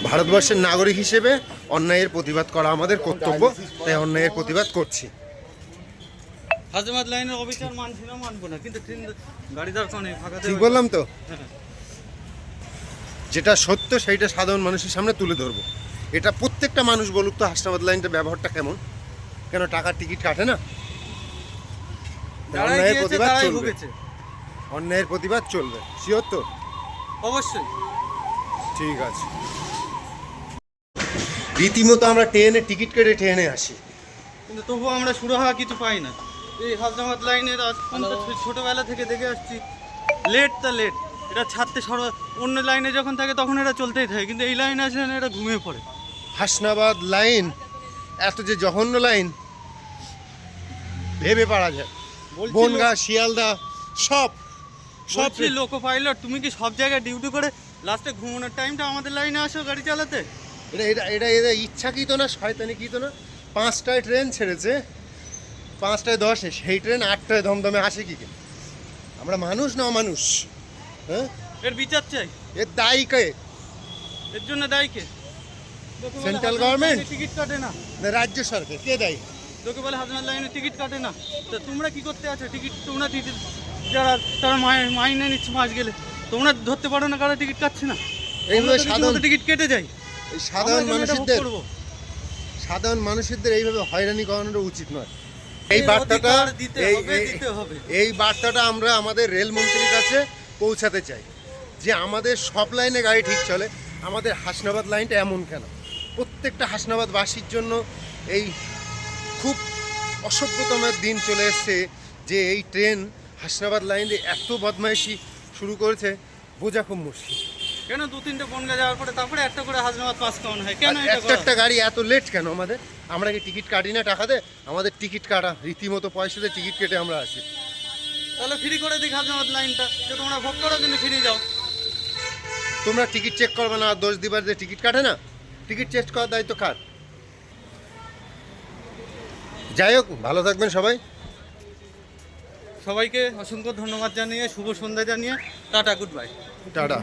ভারতবর্ষের নাগরিক হিসেবে অন্যায়ের প্রতিবাদ করা আমাদের কর্তব্য, তাই অন্যায়ের প্রতিবাদ করছি। হাজমাত লাইনের অবিচার মানছি না, মানবো না, কিন্তু ট্রেন গাড়ি দরকার নেই, ফাঁকা ঠিক বললাম তো? হ্যাঁ। যেটা সত্য সেইটা সাধারণ মানুষের সামনে তুলে ধরবো। এটা প্রত্যেকটা মানুষ বলুক তো হাসনাবাদ লাইনটা ব্যবহারটা কেমন, কেন টাকার টিকিট কাটে না? অন্যায়ের প্রতিবাদ চলবে, অন্যায়ের প্রতিবাদ চলবে, শিওর তো? অবশ্যই। ঠিক আছে। রীতিমতো আমরা ট্রেনে টিকিট কেটে ট্রেনে আসি, কিন্তু তবুও আমরা শুরু হওয়া কিছু পাই না। এই হাজমাত লাইনের আজ ছোটোবেলা থেকে দেখে আসছি, লেট তা লেট, এটা ছাড়তে অন্য লাইনে যখন থাকে তখন এটা চলতেই থাকে, কিন্তু এই লাইনে আসলে এটা ঘুমিয়ে পড়ে। হাসনাবাদ লাইন এত যে জঘন্য লাইন ভেবে পারা যায়। বনগাঁ, শিয়ালদা সব লোকো পাইলট, তুমি কি সব জায়গায় ডিউটি করে লাস্টে ঘুমানোর টাইমটা আমাদের লাইনে আসো গাড়ি চালাতে? এটা এটা এটা এটা ইচ্ছাকৃত না, শয়তানিকৃত না? 5টায় ট্রেন ছেড়েছে, 5টায় 10-এ, সেই ট্রেন 8টায় দমদমে আসে কি? আমরা মানুষ না অমানুষ? হ্যাঁ, এর বিচার চাই। এর দায়ী কে? এর জন্য দায়ী কে? সেন্ট্রাল গভর্নমেন্ট, টিকিট কাটে না? রাজ্য সরকার? কে দায়ী? লোকে বলে হাজমাত লাইনে টিকিট কাটে না, তো তোমরা কি করতে আছো? টিকিট তোমরা যারা তারা মাইনে নিচ্ছে মাস গেলে, তোমরা ধরতে পারো না কারা টিকিট কাটছে না? এইভাবে সাধারণ টিকিট কেটে যায়। সাধারণ মানুষদের এইভাবে হয়রানি করানোটা উচিত নয়। এই বার্তাটা আমরা আমাদের রেলমন্ত্রীর কাছে পৌঁছাতে চাই যে আমাদের সব লাইনে গাড়ি ঠিক চলে, আমাদের হাসনাবাদ লাইনটা এমন কেন? প্রত্যেকটা হাসনাবাদবাসীর জন্য এই খুব অসভ্যতম দিন চলে এসছে যে এই ট্রেন হাসনাবাদ লাইনে এত বদমাইশি শুরু করেছে, বোঝা খুব মুশকিল। কেন 2-3টে বনগা যাওয়ার পরে তারপরে একটা করে হাসনাবাদ পাস করানো হয়? কেন একটা গাড়ি এত লেট কেন আমাদের? আমরা কি টিকিট কাটি না টাকা দে? আমাদের টিকিট কাটা, রীতিমতো পয়সাতে টিকিট কেটে আমরা আসি। তাহলে ফ্রি করে দিক হাসনাবাদ লাইনটা, যে তোমরা ভোগ করো কিন্তু ফ্রি যাও। তোমরা টিকিট চেক করবে না, দোষ দিবার যে টিকিট কাটে না? টিকিট চেক করার দায়িত্ব কার? যাই হোক, ভালো থাকবেন সবাই। সবাইকে অসংখ্য ধন্যবাদ জানিয়ে, শুভ সন্ধ্যা জানিয়ে টাটা, গুড বাই। টাটা।